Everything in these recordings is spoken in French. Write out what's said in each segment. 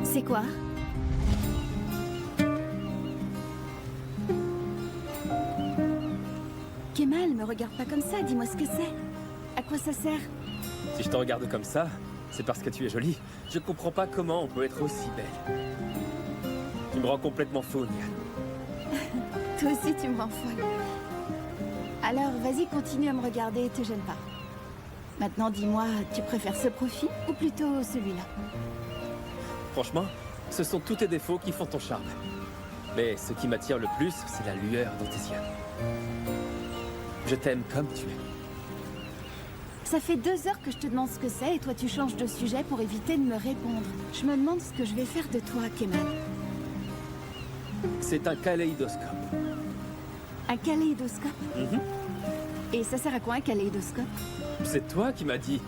C'est quoi? Kemal, me regarde pas comme ça, dis-moi ce que c'est. À quoi ça sert? Si je te regarde comme ça, c'est parce que tu es jolie. Je comprends pas comment on peut être aussi belle. Tu me rends complètement fou, Nia. Toi aussi, tu me rends folle. Alors, vas-y, continue à me regarder, te gêne pas. Maintenant, dis-moi, tu préfères ce profil ou plutôt celui-là? Franchement, ce sont tous tes défauts qui font ton charme. Mais ce qui m'attire le plus, c'est la lueur dans tes yeux. Je t'aime comme tu es. Ça fait 2 heures que je te demande ce que c'est et toi tu changes de sujet pour éviter de me répondre. Je me demande ce que je vais faire de toi, Kemal. C'est un kaléidoscope. Un kaléidoscope? Mhm. Et ça sert à quoi un kaléidoscope? C'est toi qui m'as dit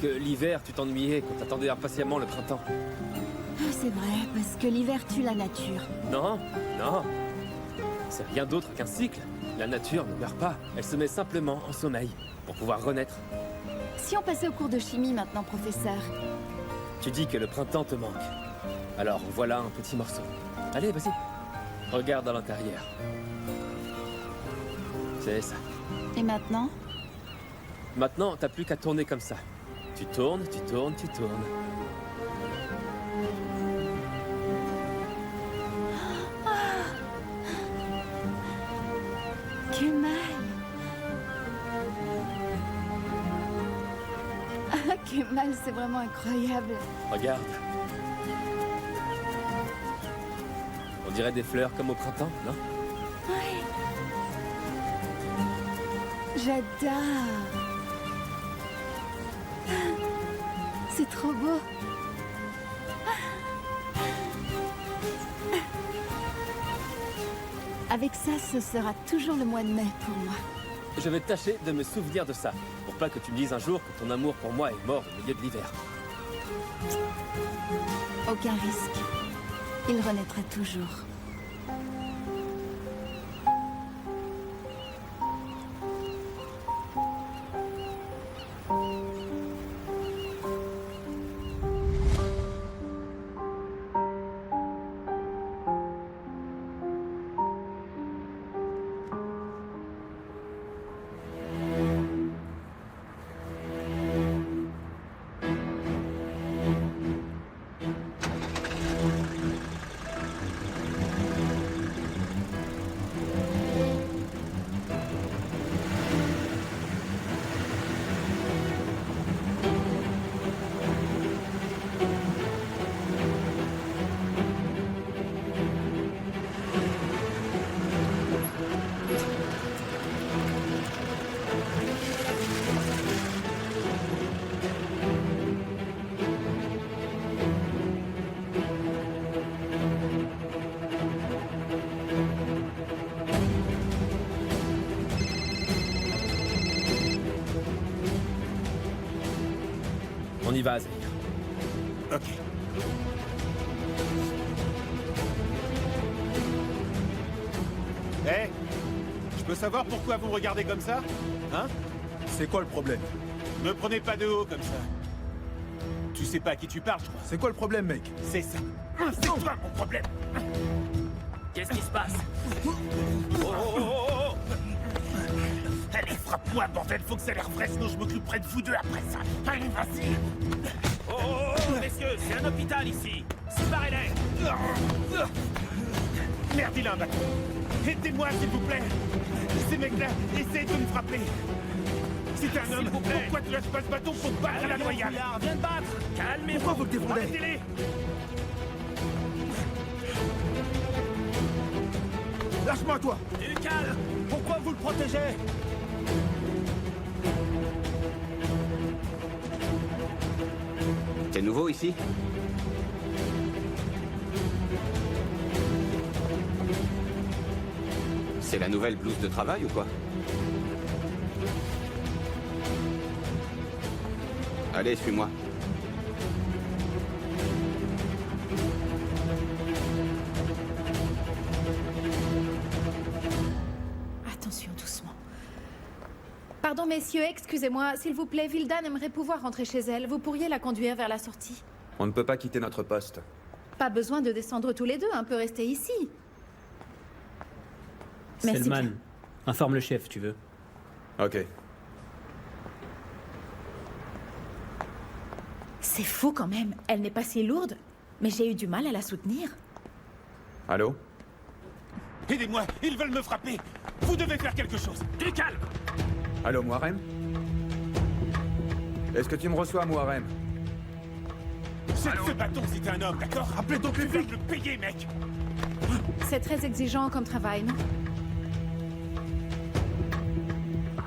que l'hiver, tu t'ennuyais quand t'attendais impatiemment le printemps. Ah, c'est vrai, parce que l'hiver tue la nature. Non, non. C'est rien d'autre qu'un cycle. La nature ne meurt pas. Elle se met simplement en sommeil pour pouvoir renaître. Si on passait au cours de chimie maintenant, professeur? Tu dis que le printemps te manque. Alors voilà un petit morceau. Allez, vas-y. Regarde à l'intérieur. C'est ça. Et maintenant? Maintenant, t'as plus qu'à tourner comme ça. Tu tournes, tu tournes, tu tournes. Kemal! Ah, Kemal, c'est vraiment incroyable. Regarde. On dirait des fleurs comme au printemps, non? Ouais. J'adore. C'est trop beau. Avec ça, ce sera toujours le mois de mai pour moi. Je vais tâcher de me souvenir de ça, pour pas que tu me dises un jour que ton amour pour moi est mort au milieu de l'hiver. Aucun risque. Il renaîtra toujours. On y va, Zahir. Ok. Hé, je peux savoir pourquoi vous me regardez comme ça? Hein? C'est quoi le problème? Me prenez pas de haut comme ça. Tu sais pas à qui tu parles, je crois. C'est quoi le problème, mec? C'est ça. C'est toi mon problème. Qu'est-ce qui se passe? Oh. Allez, frappe-moi, bordel, faut que ça ait l'air vrai, sinon je m'occuperai de vous deux après ça. Allez, vas-y. Messieurs, c'est un hôpital ici. Séparez-les. Merde, il a un bâton. Aidez-moi, s'il vous plaît. Ces mecs-là, essayez de me frapper. Si t'es un homme, vous plaît. pourquoi tu lâches pas ce bâton pour battre la loyale? Viens de battre. Calmez-vous. Pourquoi vous le défendez? Arrêtez-les. Lâche-moi, toi! Du calme. Pourquoi vous le protégez? T'es nouveau ici? C'est la nouvelle blouse de travail ou quoi? Allez, suis-moi. Attention, doucement. Par Pardon, messieurs, excusez-moi. S'il vous plaît, Vildan aimerait pouvoir rentrer chez elle. Vous pourriez la conduire vers la sortie. On ne peut pas quitter notre poste. Pas besoin de descendre tous les deux, on peut rester ici. Merci Selman, bien. informe le chef, tu veux. Ok. C'est fou quand même. Elle n'est pas si lourde, mais j'ai eu du mal à la soutenir. Allô? Aidez-moi, ils veulent me frapper. Vous devez faire quelque chose. Du calme. Allô, Muharrem? Est-ce que tu me reçois, Muharrem? Jette ce bâton si t'es un homme, d'accord? Appelez donc les flics. Tu vas me le payer, mec. C'est très exigeant comme travail, non?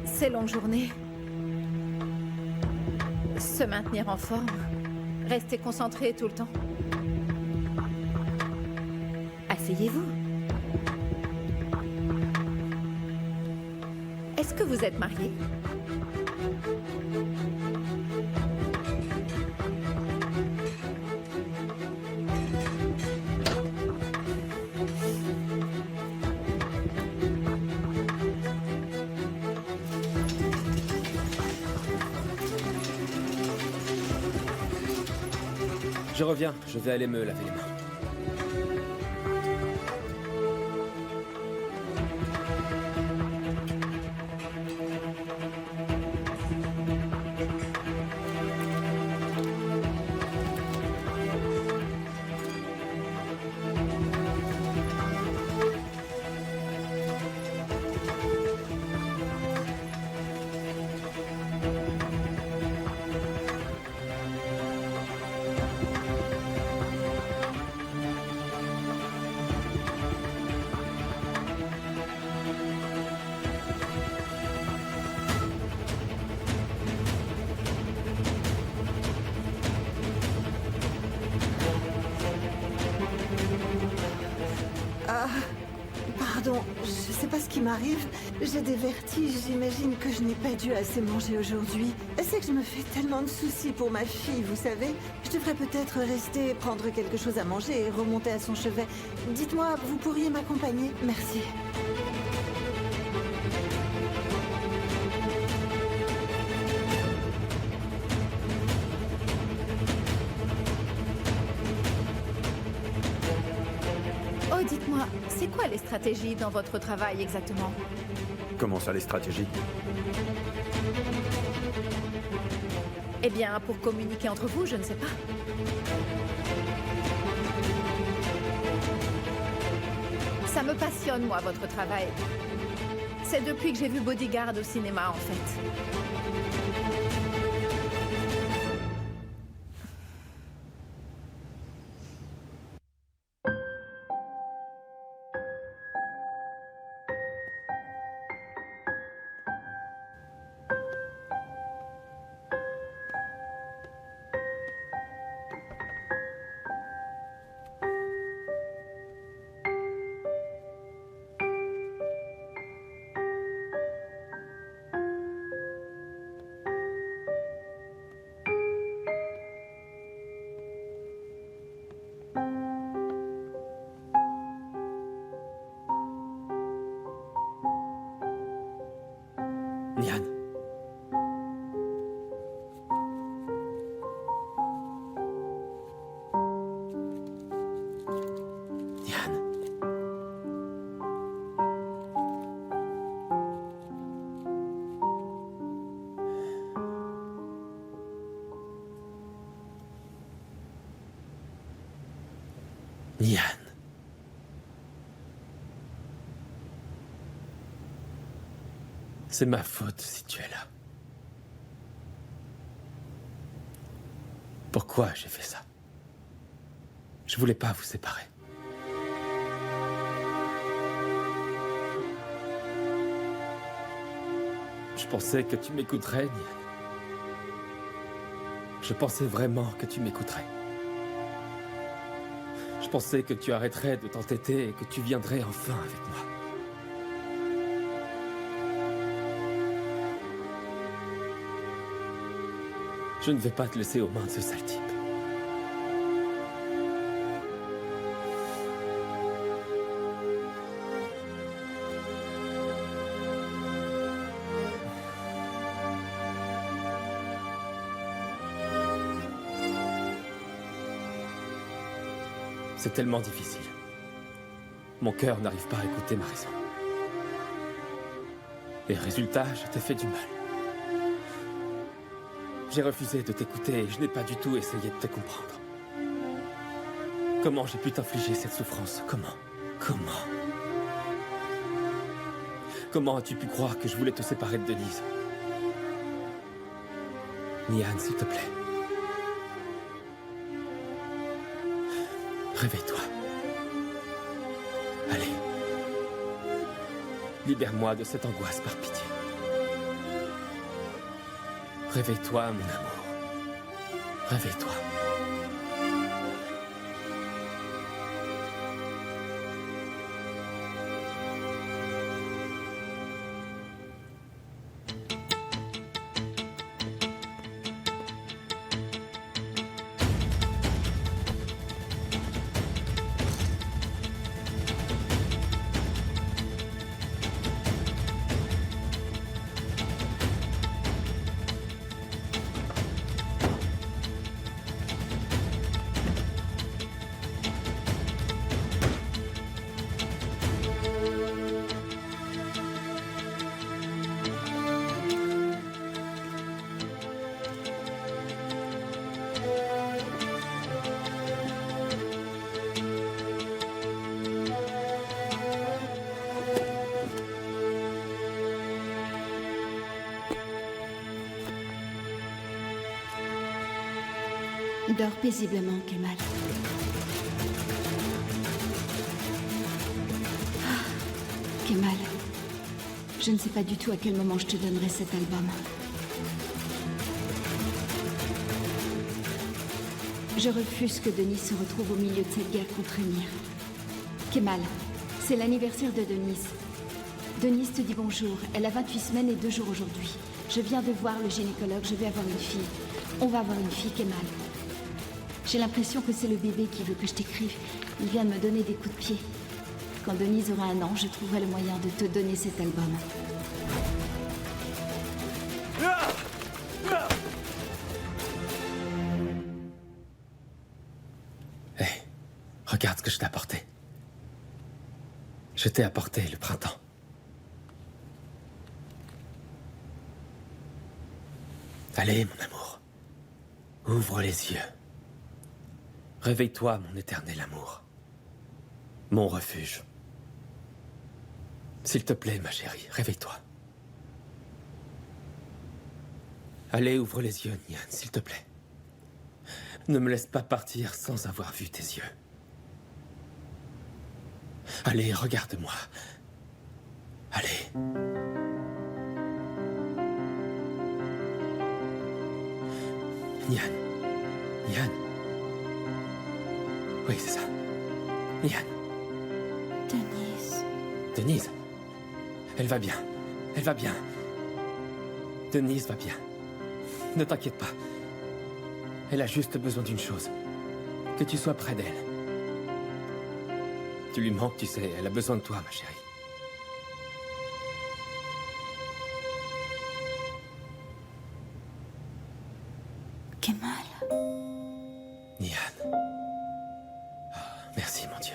Ces longues journées. Se maintenir en forme. Rester concentré tout le temps. Asseyez-vous. Est-ce que vous êtes marié? Je reviens, je vais aller me laver les mains. Pardon, je sais pas ce qui m'arrive. J'ai des vertiges, j'imagine que je n'ai pas dû assez manger aujourd'hui. C'est que je me fais tellement de soucis pour ma fille, vous savez. Je devrais peut-être rester, prendre quelque chose à manger et remonter à son chevet. Dites-moi, vous pourriez m'accompagner? Merci. Oh, dites-moi, c'est quoi les stratégies dans votre travail exactement? Comment ça, les stratégies? Eh bien, pour communiquer entre vous, je ne sais pas. Ça me passionne, moi, votre travail. C'est depuis que j'ai vu Bodyguard au cinéma, en fait. Nian. Nian. Nian. C'est ma faute si tu es là. Pourquoi j'ai fait ça? Je voulais pas vous séparer. Je pensais que tu m'écouterais, Nian. Je pensais vraiment que tu m'écouterais. Je pensais que tu arrêterais de t'entêter et que tu viendrais enfin avec moi. Je ne vais pas te laisser aux mains de ce sale type. C'est tellement difficile. Mon cœur n'arrive pas à écouter ma raison. Et résultat, je t'ai fait du mal. J'ai refusé de t'écouter et je n'ai pas du tout essayé de te comprendre. Comment j'ai pu t'infliger cette souffrance? Comment as-tu pu croire que je voulais te séparer de Denise? Nian, s'il te plaît. Réveille-toi. Allez. Libère-moi de cette angoisse, par pitié. Réveille-toi, mon amour. Réveille-toi. Dors paisiblement, Kemal. Kemal, je ne sais pas du tout à quel moment je te donnerai cet album. Je refuse que Denise se retrouve au milieu de cette guerre contre Emir. Kemal, c'est l'anniversaire de Denise. Denise te dit bonjour. Elle a 28 semaines et 2 jours aujourd'hui. Je viens de voir le gynécologue, je vais avoir une fille. On va avoir une fille, Kemal. J'ai l'impression que c'est le bébé qui veut que je t'écrive. Il vient de me donner des coups de pied. Quand Denise aura 1 an, je trouverai le moyen de te donner cet album. Hé, regarde ce que je t'ai apporté. Je t'ai apporté le printemps. Allez, mon amour. Ouvre les yeux. Réveille-toi, mon éternel amour. Mon refuge. S'il te plaît, ma chérie, réveille-toi. Allez, ouvre les yeux, Nian, s'il te plaît. Ne me laisse pas partir sans avoir vu tes yeux. Allez, regarde-moi. Allez. Nian. Nian. Oui, c'est ça. Nian. Denise. Denise. Elle va bien. Elle va bien. Denise va bien. Ne t'inquiète pas. Elle a juste besoin d'une chose. Que tu sois près d'elle. Tu lui manques, tu sais. Elle a besoin de toi, ma chérie. Kemal. Nian. Merci, mon Dieu.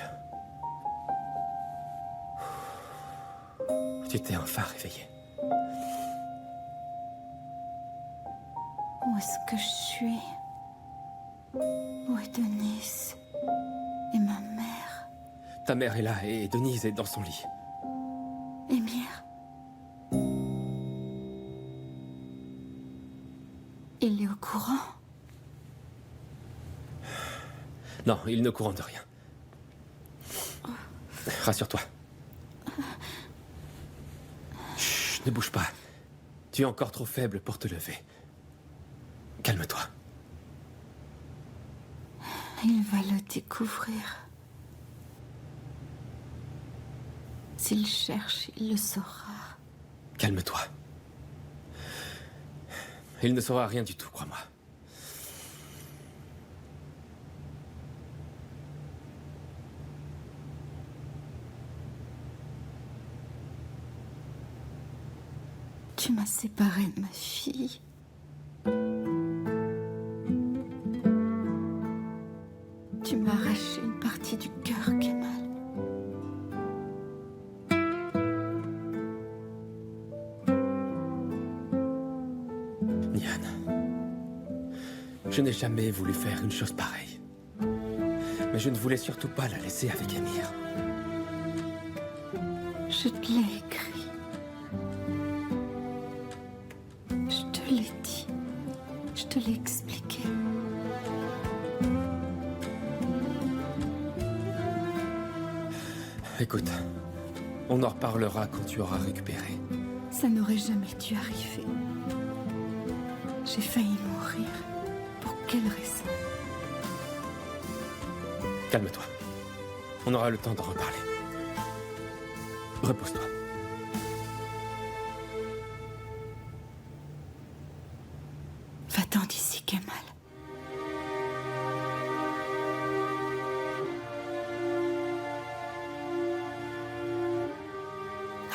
Tu t'es enfin réveillée. Où est-ce que je suis? Où est Denise? Et ma mère? Ta mère est là et Denise est dans son lit. Emir? Il est au courant? Non, il ne courant de rien. Rassure-toi. Chut, ne bouge pas. Tu es encore trop faible pour te lever. Calme-toi. Il va le découvrir. S'il cherche, il le saura. Calme-toi. Il ne saura rien du tout, crois-moi. Tu m'as séparée de ma fille. Tu m'as arraché une partie partie du cœur, Kemal. Nian, je n'ai jamais voulu faire une chose pareille. Mais je ne voulais surtout pas la laisser avec Amir. Je te l'ai écrit. Je te l'ai dit. Je te l'ai expliqué. Écoute, on en reparlera quand tu auras récupéré. Ça n'aurait jamais dû arriver. J'ai failli mourir. Pour quelle raison? Calme-toi. On aura le temps d'en reparler. Repose-toi. Va-t'en d'ici, Kemal.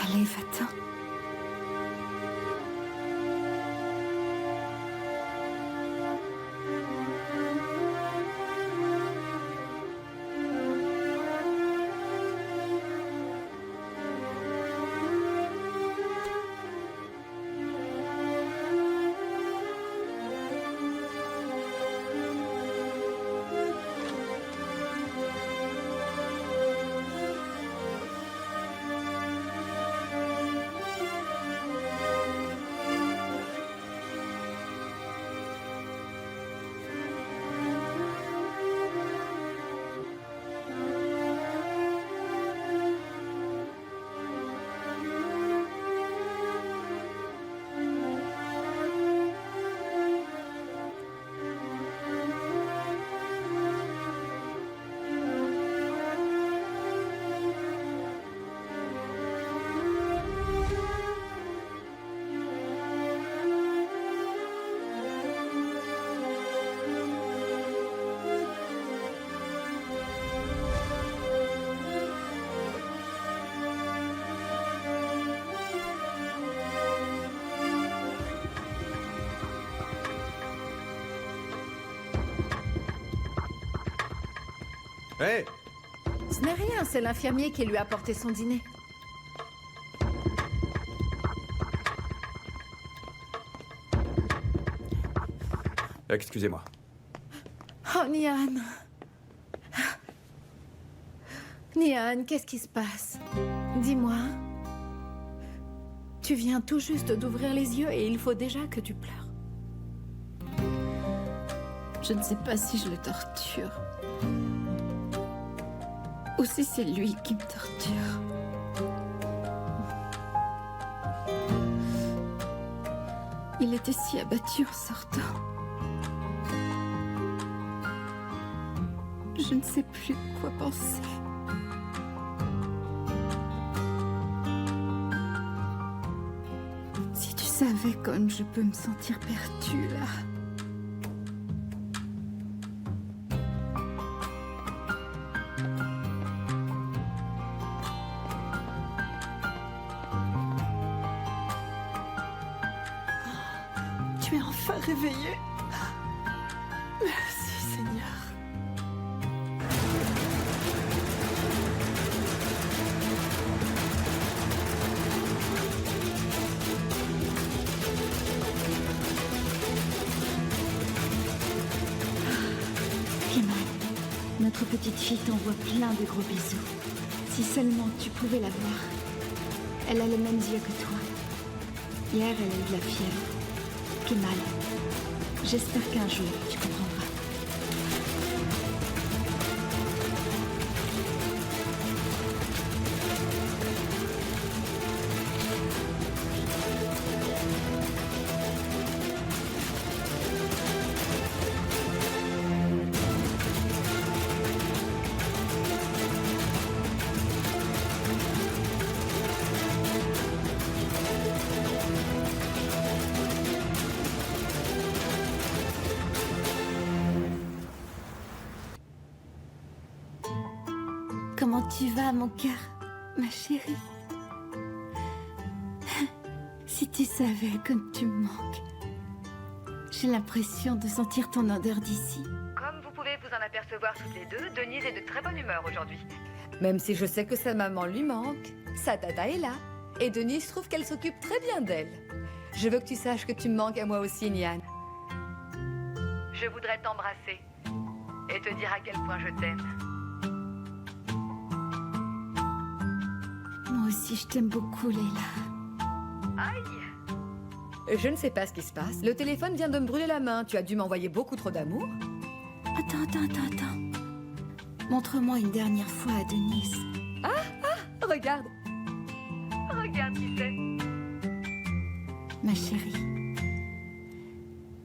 Allez, va-t'en. Hé! Ce n'est rien, c'est l'infirmier qui lui a apporté son dîner. Excusez-moi. Oh, Nian. Nian, qu'est-ce qui se passe? Dis-moi. Tu viens tout juste d'ouvrir les yeux et il faut déjà que tu pleures. Je ne sais pas si je le torture. Ou si c'est lui qui me torture. Il était si abattu en sortant. Je ne sais plus quoi penser. Si tu savais comme je peux me sentir perdue là. Tu es enfin réveillée. Merci, Seigneur. Kemal, notre petite fille t'envoie plein de gros bisous. Si seulement tu pouvais la voir. Elle a les mêmes yeux que toi. Hier, elle a eu de la fièvre. Kemal, j'espère qu'un jour tu comprendras. Comment tu vas, mon cœur, ma chérie? Si tu savais comme tu me manques. J'ai l'impression de sentir ton odeur d'ici. Comme vous pouvez vous en apercevoir toutes les deux, Denise est de très bonne humeur aujourd'hui. Même si je sais que sa maman lui manque, sa tata est là. Et Denise trouve qu'elle s'occupe très bien d'elle. Je veux que tu saches que tu me manques à moi aussi, Nian. Je voudrais t'embrasser et te dire à quel point je t'aime. Moi aussi, je t'aime beaucoup, Leila. Aïe! Je ne sais pas ce qui se passe. Le téléphone vient de me brûler la main. Tu as dû m'envoyer beaucoup trop d'amour. Attends. Montre-moi une dernière fois à Denise. Regarde. Regarde qui c'est. Ma chérie.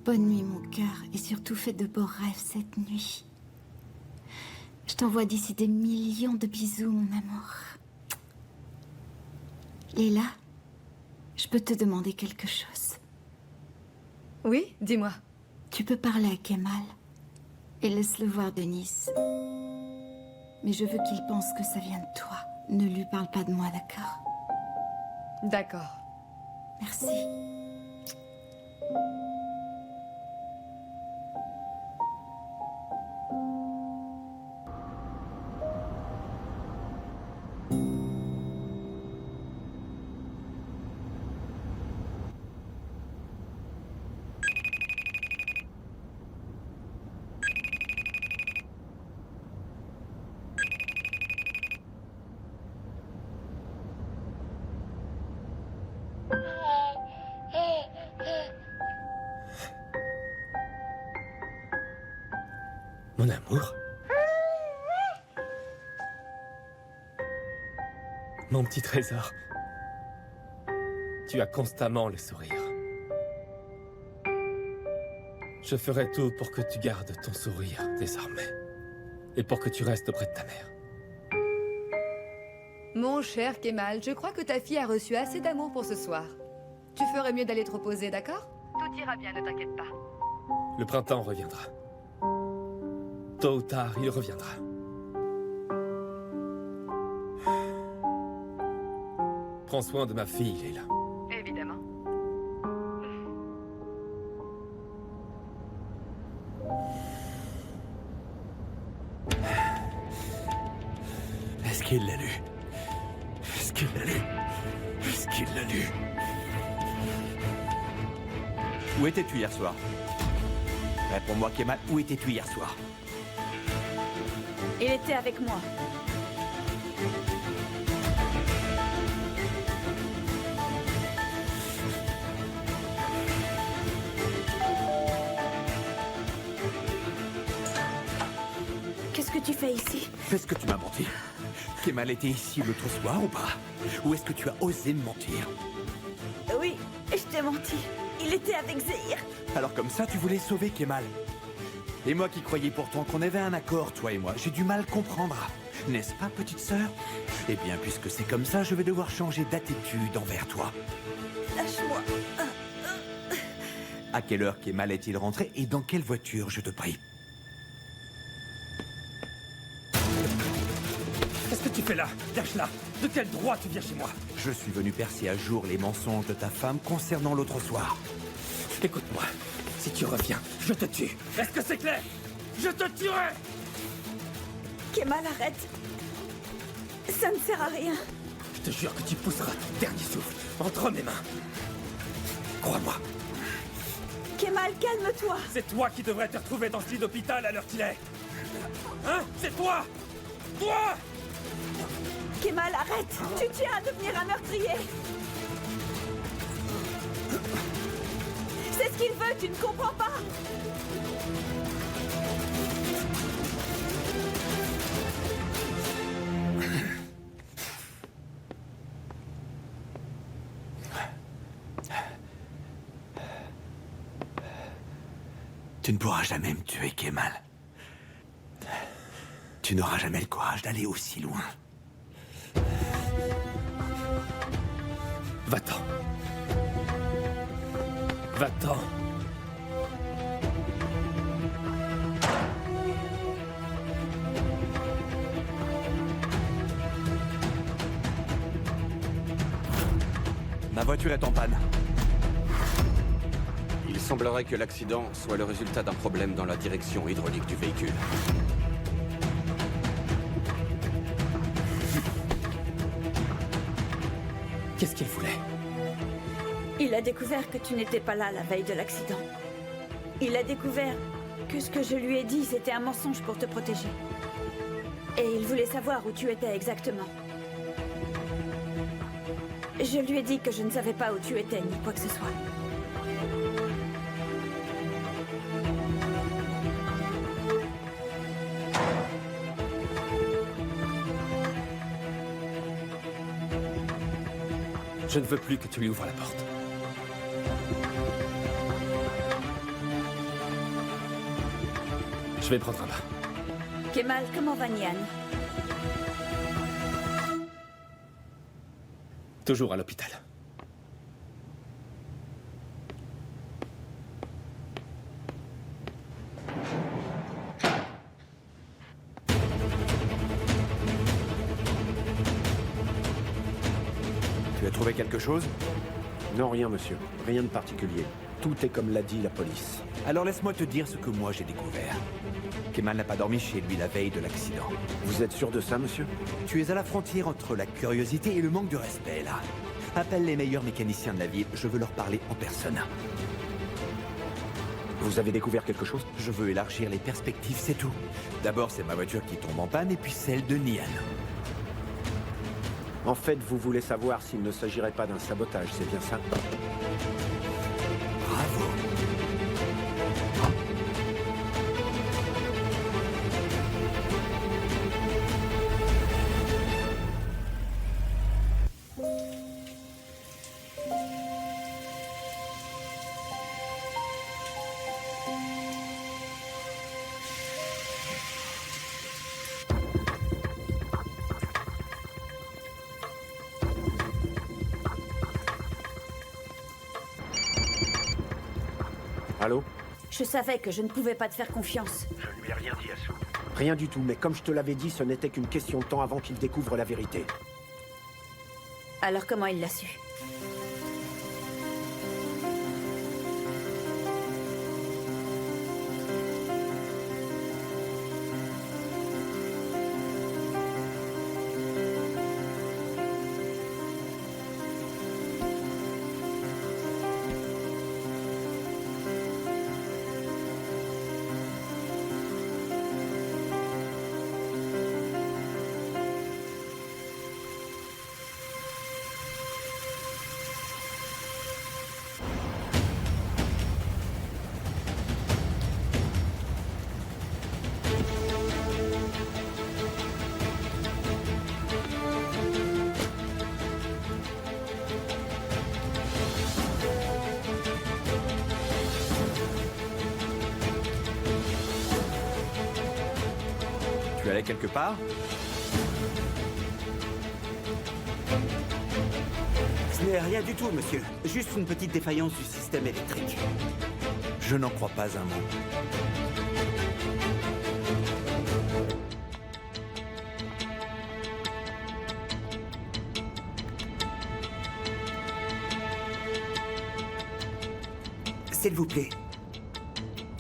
Bonne nuit, mon cœur, et surtout fais de beaux rêves cette nuit. Je t'envoie d'ici des millions de bisous, mon amour. Leila, je peux te demander quelque chose. Oui, dis-moi. Tu peux parler à Kemal et laisse-le voir Denise. Mais je veux qu'il pense que ça vient de toi. Ne lui parle pas de moi, d'accord? D'accord. Merci. Mon amour. Mon petit trésor. Tu as constamment le sourire. Je ferai tout pour que tu gardes ton sourire désormais. Et pour que tu restes auprès de ta mère. Mon cher Kemal, je crois que ta fille a reçu assez d'amour pour ce soir. Tu ferais mieux d'aller te reposer, d'accord? Tout ira bien, ne t'inquiète pas. Le printemps reviendra. Tôt ou tard, il reviendra. Prends soin de ma fille, Leila. Évidemment. Est-ce qu'il l'a lu? Est-ce qu'il l'a lu? Est-ce qu'il l'a lu? Où étais-tu hier soir? Réponds-moi, Kemal, où étais-tu hier soir? Il était avec moi. Qu'est-ce que tu fais ici? Est-ce que tu m'as menti? Kemal était ici l'autre soir ou pas? Ou est-ce que tu as osé me mentir? Oui, je t'ai menti. Il était avec Zéhir. Alors comme ça, tu voulais sauver Kemal. Et moi qui croyais pourtant qu'on avait un accord, toi et moi, j'ai du mal comprendre. N'est-ce pas, petite sœur? Eh bien, puisque c'est comme ça, je vais devoir changer d'attitude envers toi. Lâche-moi. À quelle heure Kemal est-il rentré et dans quelle voiture, je te prie? Qu'est-ce que tu fais là? Lâche-la. De quel droit tu viens chez moi? Je suis venu percer à jour les mensonges de ta femme concernant l'autre soir. Écoute-moi. Si tu reviens, je te tue. Est-ce que c'est clair? Je te tuerai! Kemal, arrête. Ça ne sert à rien. Je te jure que tu pousseras ton dernier souffle entre mes mains. Crois-moi. Kemal, calme-toi. C'est toi qui devrais te retrouver dans ce lit d'hôpital à l'heure qu'il est. Hein? C'est toi! Toi! Kemal, arrête. Tu tiens à devenir un meurtrier. C'est ce qu'il veut, tu ne comprends pas. Tu ne pourras jamais me tuer, Kemal. Tu n'auras jamais le courage d'aller aussi loin. Va-t'en. Va-t'en. Ma voiture est en panne. Ils semblerait que l'accident soit le résultat d'un problème dans la direction hydraulique du véhicule. Qu'est-ce qu'il voulait? Il a découvert que tu n'étais pas là la veille de l'accident. Il a découvert que ce que je lui ai dit, c'était un mensonge pour te protéger. Et il voulait savoir où tu étais exactement. Je lui ai dit que je ne savais pas où tu étais, ni quoi que ce soit. Je ne veux plus que tu lui ouvres la porte. Je vais prendre un bain. Kemal, comment va Nian? Toujours à l'hôpital. Tu as trouvé quelque chose? Non, rien, monsieur. Rien de particulier. Tout est comme l'a dit la police. Alors laisse-moi te dire ce que moi j'ai découvert. Kemal n'a pas dormi chez lui la veille de l'accident. Vous êtes sûr de ça, monsieur? Tu es à la frontière entre la curiosité et le manque de respect, là. Appelle les meilleurs mécaniciens de la ville, je veux leur parler en personne. Vous avez découvert quelque chose? Je veux élargir les perspectives, c'est tout. D'abord, c'est ma voiture qui tombe en panne, et puis celle de Nian. En fait, vous voulez savoir s'il ne s'agirait pas d'un sabotage, c'est bien ça? Bravo. Allô? Je savais que je ne pouvais pas te faire confiance. Je ne lui ai rien dit, Asu. Rien du tout, mais comme je te l'avais dit, ce n'était qu'une question de temps avant qu'il découvre la vérité. Alors comment il l'a su? Tu allais quelque part? Ce n'est rien du tout, monsieur. Juste une petite défaillance du système électrique. Je n'en crois pas un mot. S'il vous plaît,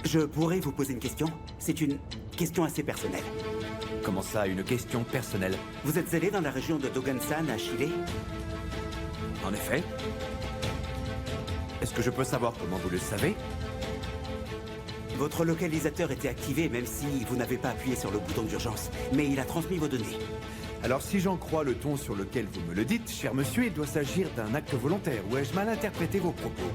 je pourrais vous poser une question? C'est une question assez personnelle. Comment ça, une question personnelle? Vous êtes allé dans la région de Dogansan, à Chile? En effet. Est-ce que je peux savoir comment vous le savez? Votre localisateur était activé même si vous n'avez pas appuyé sur le bouton d'urgence. Mais il a transmis vos données. Alors si j'en crois le ton sur lequel vous me le dites, cher monsieur, il doit s'agir d'un acte volontaire. Ou ai-je mal interprété vos propos?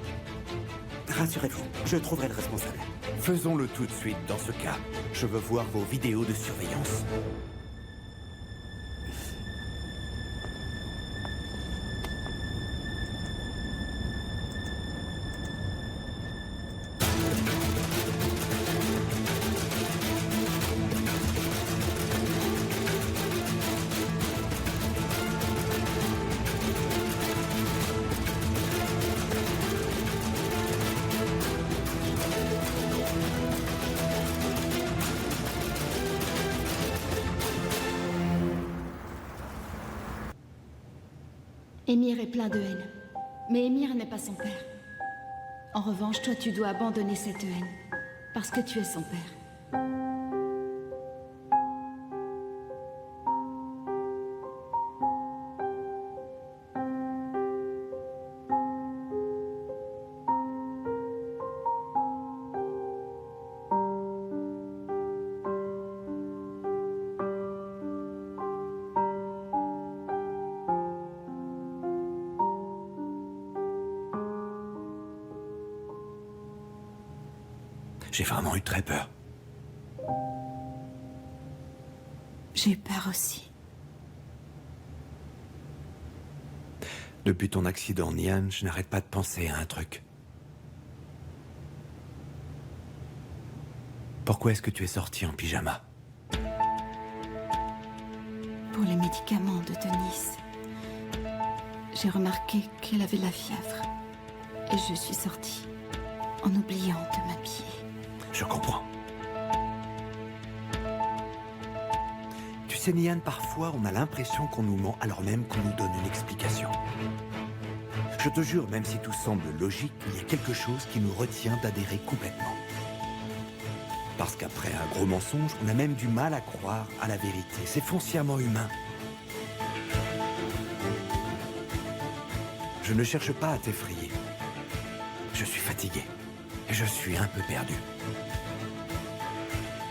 Rassurez-vous, je trouverai le responsable. Faisons-le tout de suite dans ce cas. Je veux voir vos vidéos de surveillance. Émir est plein de haine. Mais Émir n'est pas son père. En revanche, toi, tu dois abandonner cette haine. Parce que tu es son père. J'ai vraiment eu très peur. J'ai eu peur aussi. Depuis ton accident, Nian, je n'arrête pas de penser à un truc. Pourquoi est-ce que tu es sorti en pyjama? Pour les médicaments de Denise. J'ai remarqué qu'elle avait la fièvre. Et je suis sortie en oubliant de m'habiller. Je comprends. Tu sais, Nian, parfois on a l'impression qu'on nous ment alors même qu'on nous donne une explication. Je te jure, même si tout semble logique, il y a quelque chose qui nous retient d'adhérer complètement. Parce qu'après un gros mensonge, on a même du mal à croire à la vérité. C'est foncièrement humain. Je ne cherche pas à t'effrayer. Je suis fatigué. Et je suis un peu perdu.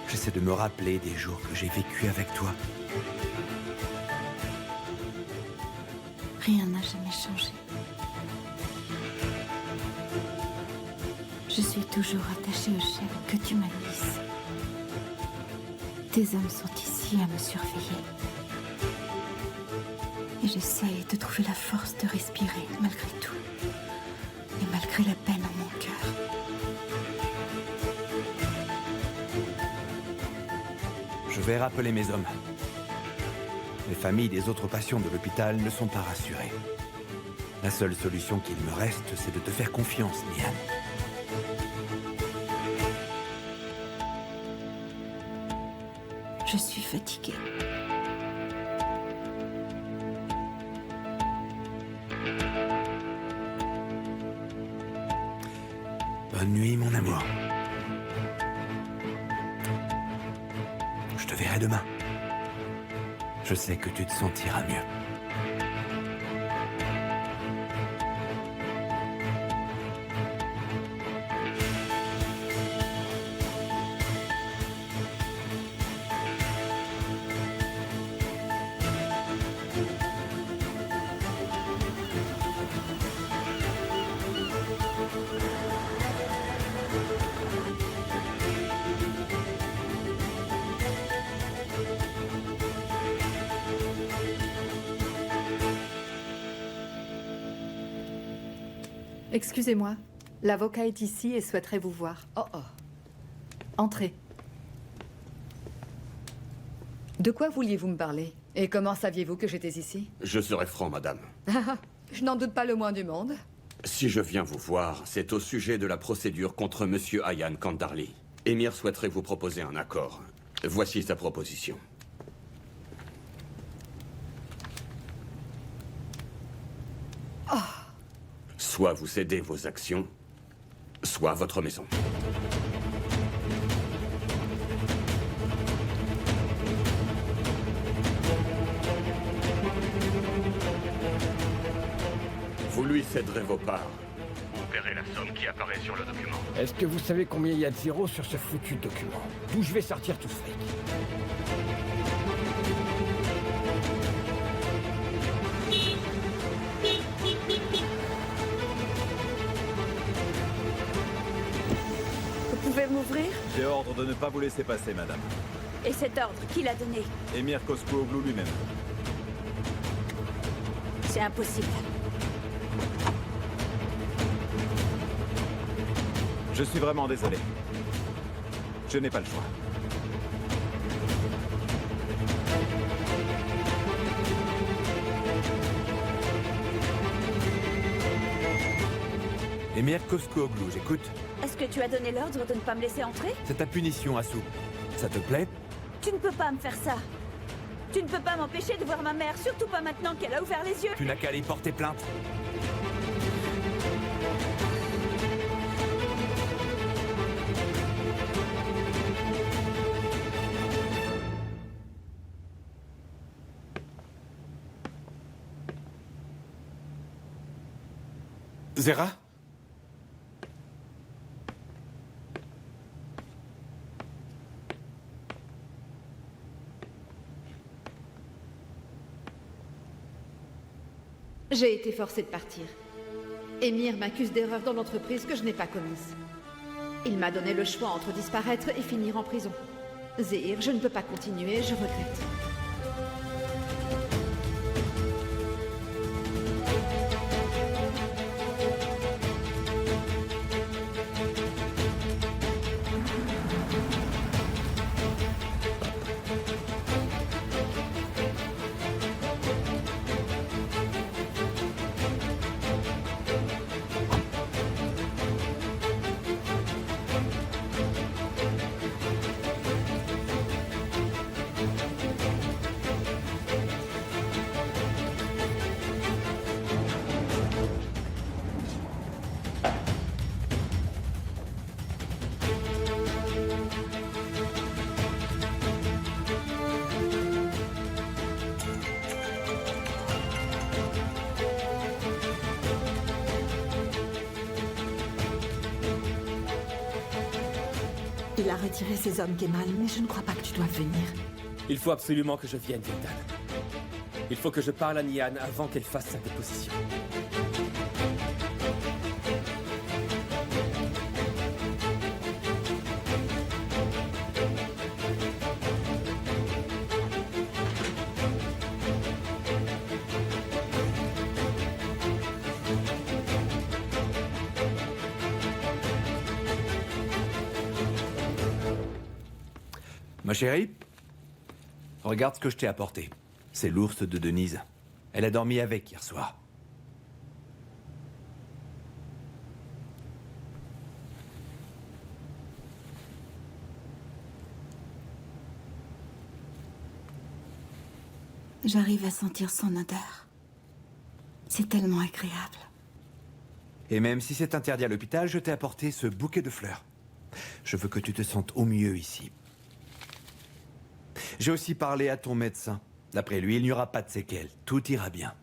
J'essaie de me rappeler des jours que j'ai vécus avec toi. Rien n'a jamais changé. Je suis toujours attachée au chef que tu m'as mis. Tes hommes sont ici à me surveiller. Et j'essaye de trouver la force de respirer malgré tout. Et malgré la peine en mon cœur. Je vais rappeler mes hommes. Les familles des autres patients de l'hôpital ne sont pas rassurées. La seule solution qu'il me reste, c'est de te faire confiance, Nian. Je suis fatiguée. Bonne nuit, mon amour. Je te verrai demain. Je sais que tu te sentiras mieux. Excusez-moi, l'avocat est ici et souhaiterait vous voir. Oh oh. Entrez. De quoi vouliez-vous me parler? Et comment saviez-vous que j'étais ici? Je serai franc, madame. Je n'en doute pas le moins du monde. Si je viens vous voir, c'est au sujet de la procédure contre Monsieur Ayan Kandarli. Émir souhaiterait vous proposer un accord. Voici sa proposition. Oh. Soit vous cédez vos actions, soit votre maison. Vous lui céderez vos parts. Vous paierez la somme qui apparaît sur le document. Est-ce que vous savez combien il y a de zéros sur ce foutu document? D'où je vais sortir tout ce fric? Vous pouvez m'ouvrir? J'ai ordre de ne pas vous laisser passer, madame. Et cet ordre, qui l'a donné? Émir Koskooglu lui-même. C'est impossible. Je suis vraiment désolé. Je n'ai pas le choix. Émir Koskooglu, j'écoute. Est-ce que tu as donné l'ordre de ne pas me laisser entrer? C'est ta punition, Assou. Ça te plaît? Tu ne peux pas me faire ça. Tu ne peux pas m'empêcher de voir ma mère, surtout pas maintenant qu'elle a ouvert les yeux. Tu n'as qu'à aller porter plainte. Zera? J'ai été forcée de partir. Emir m'accuse d'erreur dans l'entreprise que je n'ai pas commise. Il m'a donné le choix entre disparaître et finir en prison. Zéhir, je ne peux pas continuer, je regrette. Il a retiré ses hommes, Kemal, mais je ne crois pas que tu dois venir. Il faut absolument que je vienne, Vildan. Il faut que je parle à Nihan avant qu'elle fasse sa déposition. Ma chérie, regarde ce que je t'ai apporté. C'est l'ours de Denise. Elle a dormi avec hier soir. J'arrive à sentir son odeur. C'est tellement agréable. Et même si c'est interdit à l'hôpital, je t'ai apporté ce bouquet de fleurs. Je veux que tu te sentes au mieux ici. J'ai aussi parlé à ton médecin. D'après lui, il n'y aura pas de séquelles. Tout ira bien.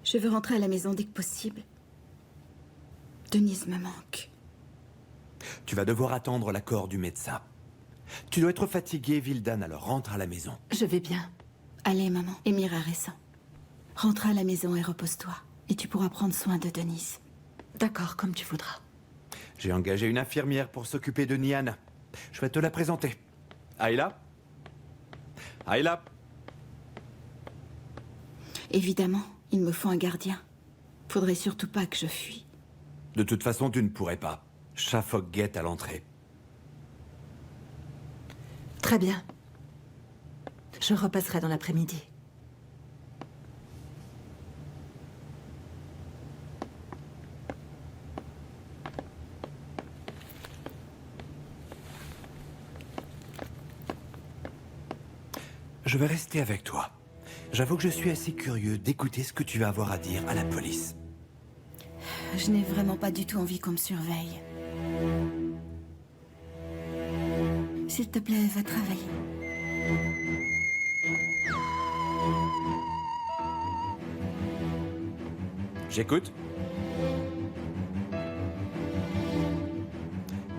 Je veux rentrer à la maison dès que possible. Denise me manque. Tu vas devoir attendre l'accord du médecin. Tu dois être fatigué, Vildan, alors rentre à la maison. Je vais bien. Allez, maman. Emir a raison. Rentre à la maison et repose-toi. Et tu pourras prendre soin de Denise. D'accord, comme tu voudras. J'ai engagé une infirmière pour s'occuper de Nihan. Je vais te la présenter. Ayla? Ayla? Évidemment, il me faut un gardien. Faudrait surtout pas que je fuis. De toute façon, tu ne pourrais pas. Shafok guette à l'entrée. Très bien. Je repasserai dans l'après-midi. Je vais rester avec toi. J'avoue que je suis assez curieux d'écouter ce que tu vas avoir à dire à la police. Je n'ai vraiment pas du tout envie qu'on me surveille. S'il te plaît, va travailler. J'écoute.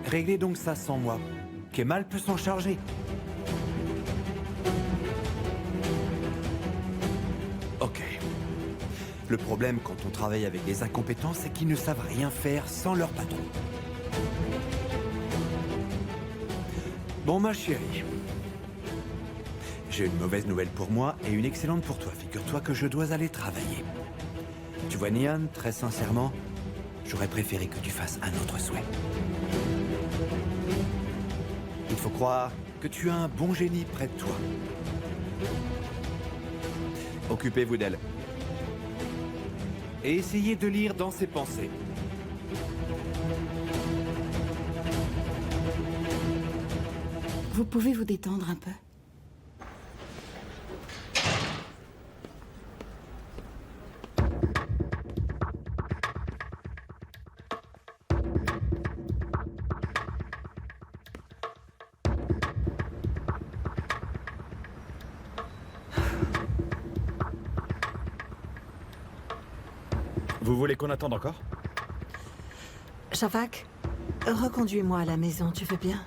Réglez donc ça sans moi. Kemal peut s'en charger. Ok. Le problème quand on travaille avec des incompétents, c'est qu'ils ne savent rien faire sans leur patron. Bon, ma chérie. J'ai une mauvaise nouvelle pour moi et une excellente pour toi. Figure-toi que je dois aller travailler. Tu vois, Nihan, très sincèrement, j'aurais préféré que tu fasses un autre souhait. Il faut croire que tu as un bon génie près de toi. Occupez-vous d'elle. Et essayez de lire dans ses pensées. Vous pouvez vous détendre un peu? Vous voulez qu'on attende encore? Shafak, reconduis-moi à la maison, tu veux bien?